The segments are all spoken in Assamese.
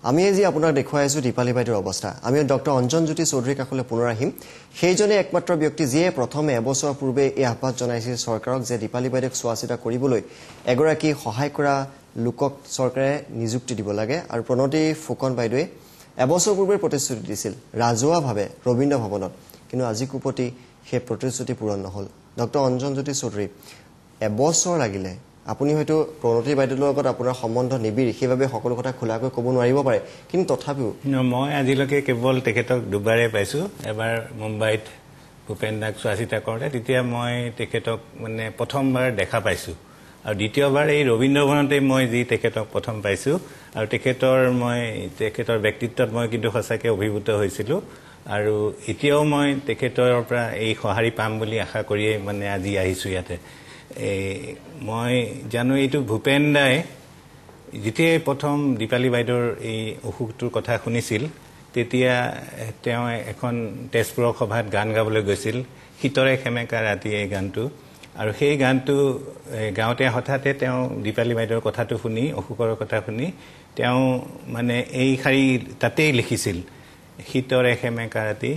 আমি আজি আপোনাক দেখুৱাই আছো দীপালী বাইদেউৰ অৱস্থা আমি ডক্টৰ অঞ্জন জ্যোতি চৌধুৰী কাকলৈ পুনৰ আহিম সেইজনে একমাত্ৰ ব্যক্তি যিয়ে প্ৰথমে এবছৰ পূৰ্বে এই আহ্বান জনাইছিল চৰকাৰক যে দীপালী বাইদেউক চোৱাচিতা কৰিবলৈ এগৰাকী সহায় কৰা লোকক চৰকাৰে নিযুক্তি দিব লাগে আৰু প্ৰণতি ফুকন বাইদেৱে এবছৰ পূৰ্বে প্ৰতিশ্ৰুতি দিছিল ৰাজহুৱাভাৱে ৰবীন্দ্ৰ ভৱনত কিন্তু আজি কুপতি সেই প্ৰতিশ্ৰুতি পূৰণ নহল ডক্টৰ অঞ্জন জ্যোতি চৌধুৰী এবছৰ লাগিলে আপুনি হয়তো প্ৰণতি বাইদেউৰ লগত আপোনাৰ সম্বন্ধ নিবিড় সেইভাবে সকলো কথা খোলাকৈ ক'ব নোৱাৰিব পাৰে কিন্তু তথাপিও মই আজিলৈকে কেৱল তেখেতক দুবাৰে পাইছো এবাৰ মুম্বাইত ভূপেন্দাক চোৱাচিতা কৰোঁতে তেতিয়া মই তেখেতক মানে প্ৰথমবাৰ দেখা পাইছো আৰু দ্বিতীয়বাৰ এই ৰবীন্দ্ৰ ভৱনতে মই যি তেখেতক প্ৰথম পাইছো আৰু তেখেতৰ ব্যক্তিত্বত মই কিন্তু সঁচাকৈ অভিভূত হৈছিলো আৰু এতিয়াও মই তেখেতৰ পৰা এই সহাৰি পাম বুলি আশা কৰিয়ে মানে আজি আহিছো ইয়াতে মই জানো এইটো ভূপেন্দাই যেতিয়াই প্ৰথম দীপালী বাইদেউৰ এই অসুখটোৰ কথা শুনিছিল তেতিয়া তেওঁ এখন তেজপুৰৰ সভাত গান গাবলৈ গৈছিল শীতৰে সেমেকা ৰাতি এই গানটো আৰু সেই গানটো গাওঁতে হঠাতে তেওঁ দীপালী বাইদেউৰ কথাটো শুনি অসুখৰ কথা শুনি তেওঁ মানে এই শাৰী তাতেই লিখিছিল শীতৰে সেমেকা ৰাতি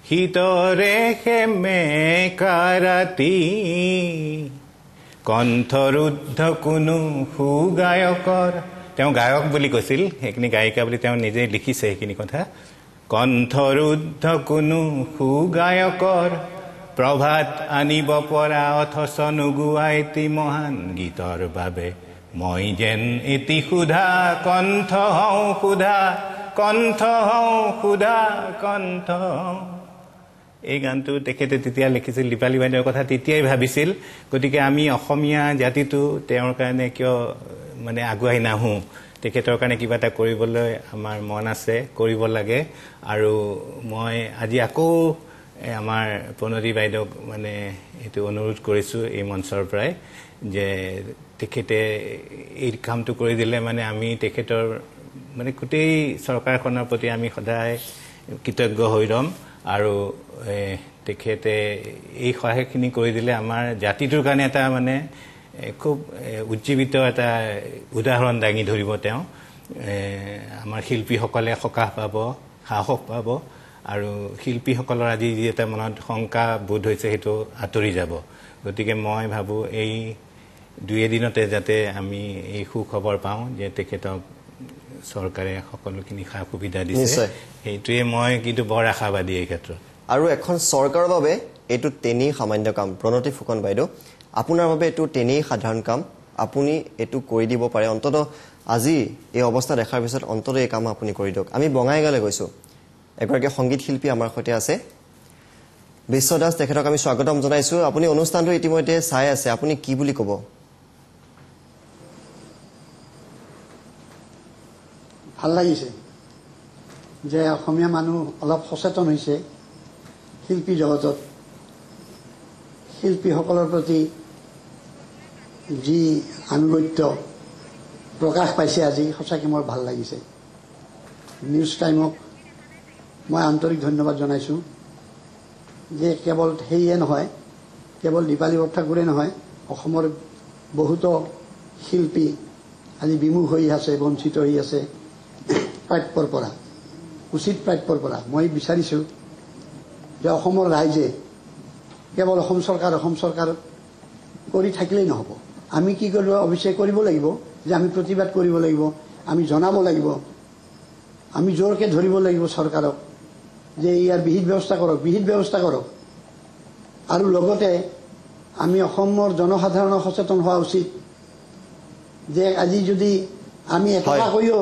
শীতৰে সেমেকা ৰাতি কণ্ঠৰুদ্ধ কোনো সুগায়কৰ তেওঁ গায়ক বুলি কৈছিল সেইখিনি গায়িকা বুলি তেওঁ নিজে লিখিছে সেইখিনি কথা কণ্ঠৰুদ্ধ কোনো সুগায়কৰ প্ৰভাত আনিব পৰা অথচ নুগুৱাই এটি মহান গীতৰ বাবে মই যেন এটি সুধা কণ্ঠ হওঁ সুধা কণ্ঠ হওঁ সুধা কণ্ঠ এই গানটো তেখেতে তেতিয়া লিখিছিল দীপালী বাইদেউৰ কথা তেতিয়াই ভাবিছিল গতিকে আমি অসমীয়া জাতিটো তেওঁৰ কাৰণে কিয় মানে আগুৱাই নাহো তেখেতৰ কাৰণে কিবা এটা কৰিবলৈ আমাৰ মন আছে কৰিব লাগে আৰু মই আজি আকৌ আমাৰ প্ৰণতি বাইদেউক মানে এইটো অনুৰোধ কৰিছো এই মঞ্চৰ পৰাই যে তেখেতে এই কামটো কৰি দিলে মানে আমি তেখেতৰ মানে গোটেই চৰকাৰখনৰ প্ৰতি আমি সদায় কৃতজ্ঞ হৈ ৰম আৰু তেখেতে এই সহায়খিনি কৰি দিলে আমাৰ জাতিটোৰ কাৰণে এটা মানে খুব উজ্জীৱিত এটা উদাহৰণ দাঙি ধৰিব তেওঁ আমাৰ শিল্পীসকলে সকাহ পাব সাহস পাব আৰু শিল্পীসকলৰ আজি যি এটা মনত শংকা বোধ হৈছে সেইটো আঁতৰি যাব গতিকে মই ভাবো এই দুই এদিনতে যাতে আমি এই সুখবৰ পাওঁ যে তেখেতক চৰকাৰে সকলোখিনি সা সুবিধা দিছে সেইটোৱে মই কিন্তু বৰ আশাবাদী এই ক্ষেত্ৰত আৰু এখন চৰকাৰৰ বাবে এইটো তেনি সামান্য কাম প্ৰণতি ফুকন বাইদেউ আপোনাৰ বাবে এইটো তেনি সাধাৰণ কাম আপুনি এইটো কৰি দিব পাৰে অন্তত আজি এই অৱস্থা দেখাৰ পিছত অন্তত এই কাম আপুনি কৰি দিয়ক আমি বঙাইগাঁৱলৈ গৈছো এগৰাকী সংগীত শিল্পী আমাৰ সৈতে আছে বিশ্বদাস তেখেতক আমি স্বাগতম জনাইছো আপুনি অনুষ্ঠানটো ইতিমধ্যে চাই আছে আপুনি কি বুলি ক'ব ভাল লাগিছে যে অসমীয়া মানুহ অলপ সচেতন হৈছে শিল্পী জগতত শিল্পীসকলৰ প্ৰতি যি আনুগত্য প্ৰকাশ পাইছে আজি সঁচাকৈ মোৰ ভাল লাগিছে নিউজ টাইমক মই আন্তৰিক ধন্যবাদ জনাইছোঁ যে কেৱল সেয়ে নহয় কেৱল দীপালী বৰঠাকুৰে নহয় অসমৰ বহুতো শিল্পী আজি বিমুখ হৈ আছে বঞ্চিত হৈ আছে প্ৰাপ্যৰ পৰা উচিত প্ৰাপ্যৰ পৰা মই বিচাৰিছোঁ যে অসমৰ ৰাইজে কেৱল অসম চৰকাৰ কৰি থাকিলেই নহ'ব আমি কি কৰিব অৱশ্যে কৰিব লাগিব যে আমি প্ৰতিবাদ কৰিব লাগিব আমি জনাব লাগিব আমি জোৰকৈ ধৰিব লাগিব চৰকাৰক যে ইয়াৰ বিহিত ব্যৱস্থা কৰক আৰু লগতে আমি অসমৰ জনসাধাৰণৰ সচেতন হোৱা উচিত যে আজি যদি আমি এটা কৈও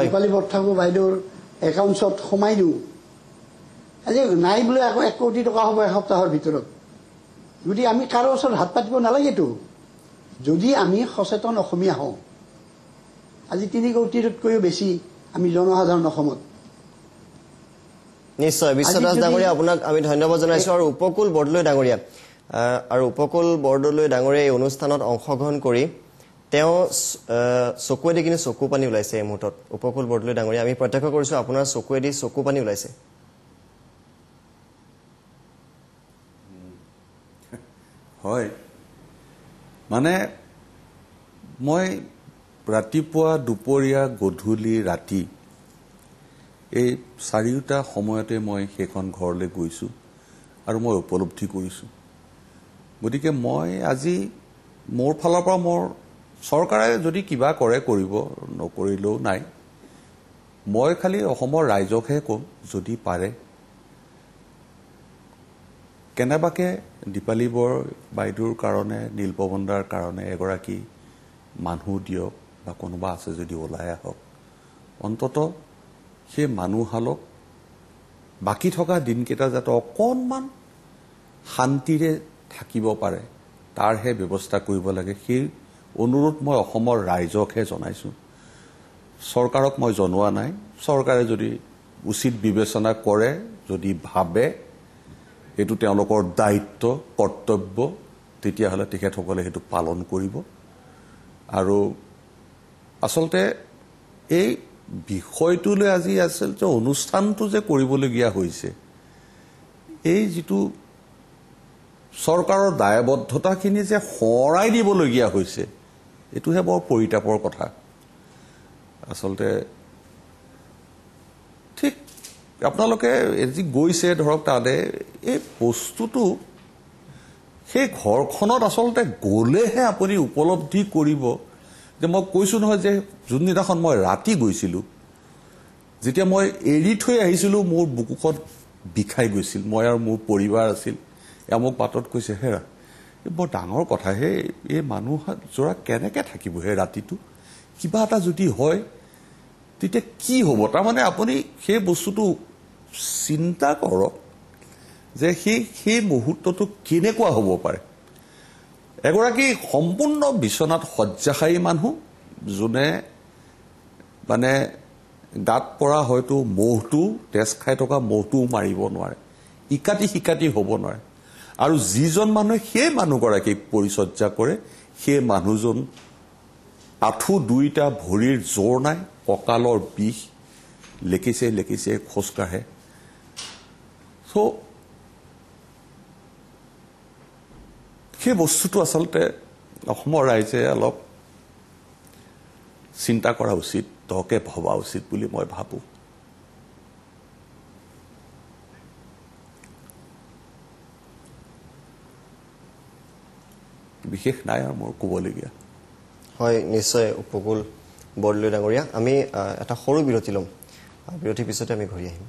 দীপালী বৰঠাকুৰ বাইদেউৰ একাউণ্টছত সোমাই দিওঁ আজি নাই বোলে আকৌ 1 কোটি টকা হ'ব এসপ্তাহৰ ভিতৰত যদি আমি কাৰো ওচৰত হাত পাতিব নালাগেতো যদি আমি সচেতন অসমীয়া হওঁ আজি 3 কোটিতকৈও বেছি আমি জনসাধাৰণ অসমত নিশ্চয় বিশ্বদাস ডাঙৰীয়া আপোনাক আমি ধন্যবাদ জনাইছো আৰু উপকূল বৰদলৈ ডাঙৰীয়া এই অনুষ্ঠানত অংশগ্ৰহণ কৰি তেওঁ চকুৱেদি কিন্তু চকু পানী ওলাইছে এই মুহূৰ্তত উপকূল বৰদলৈ ডাঙৰীয়া আমি প্ৰত্যক্ষ কৰিছো আপোনাৰ চকুৱেদি চকু পানী ওলাইছে হয় মানে মই ৰাতিপুৱা দুপৰীয়া গধূলি ৰাতি এই চাৰিওটা সময়তে মই সেইখন ঘৰলৈ গৈছোঁ আৰু মই উপলব্ধি কৰিছোঁ গতিকে মই আজি মোৰ ফালৰ পৰা মোৰ চৰকাৰে যদি কিবা কৰে কৰিব নকৰিলেও নাই মই খালি অসমৰ ৰাইজকহে ক'ম যদি পাৰে কেনেবাকে দীপালী বাইদেউৰ কাৰণে নীলপৱন দাৰ কাৰণে এগৰাকী মানুহ দিয়ক বা কোনোবা আছে যদি ওলাই আহক অন্তত সেই মানুহহালক বাকী থকা দিনকেইটা যাতে অকণমান শান্তিৰে থাকিব পাৰে তাৰহে ব্যৱস্থা কৰিব লাগে সেই অনুৰোধ মই অসমৰ ৰাইজকহে জনাইছোঁ চৰকাৰক মই জনোৱা নাই চৰকাৰে যদি উচিত বিবেচনা কৰে যদি ভাবে এইটো তেওঁলোকৰ দায়িত্ব কৰ্তব্য তেতিয়াহ'লে তেখেতসকলে সেইটো পালন কৰিব আৰু আচলতে এই বিষয়টোলৈ আজি আচলতে অনুষ্ঠানটো যে কৰিবলগীয়া হৈছে এই যিটো চৰকাৰৰ দায়বদ্ধতাখিনি যে সোঁৱৰাই দিবলগীয়া হৈছে এইটোহে বৰ পৰিতাপৰ কথা আচলতে ঠিক আপোনালোকে যি গৈছে ধৰক তাতে এই বস্তুটো সেই ঘৰখনত আচলতে গ'লেহে আপুনি উপলব্ধি কৰিব যে মই কৈছোঁ নহয় যে যোনদিনাখন মই ৰাতি গৈছিলোঁ যেতিয়া মই এৰি থৈ আহিছিলোঁ মোৰ বুকুখন বিষাই গৈছিল মই আৰু মোৰ পৰিবাৰ আছিল মোক বাটত কৈছে হেৰা এই বৰ ডাঙৰ কথা হে এই মানুহ যোৰা কেনেকৈ থাকিব সেই ৰাতিটো কিবা এটা যদি হয় তেতিয়া কি হ'ব তাৰমানে আপুনি সেই বস্তুটো চিন্তা কৰক যে সেই মুহূৰ্তটো কেনেকুৱা হ'ব পাৰে এগৰাকী সম্পূৰ্ণ বিচনাত শয্যাশায়ী মানুহ যোনে মানে গাত পৰা হয়তো মহটো তেজ খাই থকা মহটোও মাৰিব নোৱাৰে ইকাতি সিকাতি হ'ব নোৱাৰে আৰু যিজন মানুহে সেই মানুহগৰাকীক পৰিচৰ্যা কৰে সেই মানুহজন আঁঠু দুইটা ভৰিৰ জোৰ নাই কঁকালৰ বিষ লেকিছে খোজকাঢ়ে চ' সেই বস্তুটো আচলতে অসমৰ ৰাইজে অলপ চিন্তা কৰা উচিত দকে ভবা উচিত বুলি মই ভাবোঁ বিশেষ নাই আৰু মোৰ ক'বলগীয়া হয় নিশ্চয় উপকূল বৰদলৈ ডাঙৰীয়া আমি এটা সৰু বিৰতি ল'ম বিৰতিৰ পিছতে আমি ঘূৰি আহিম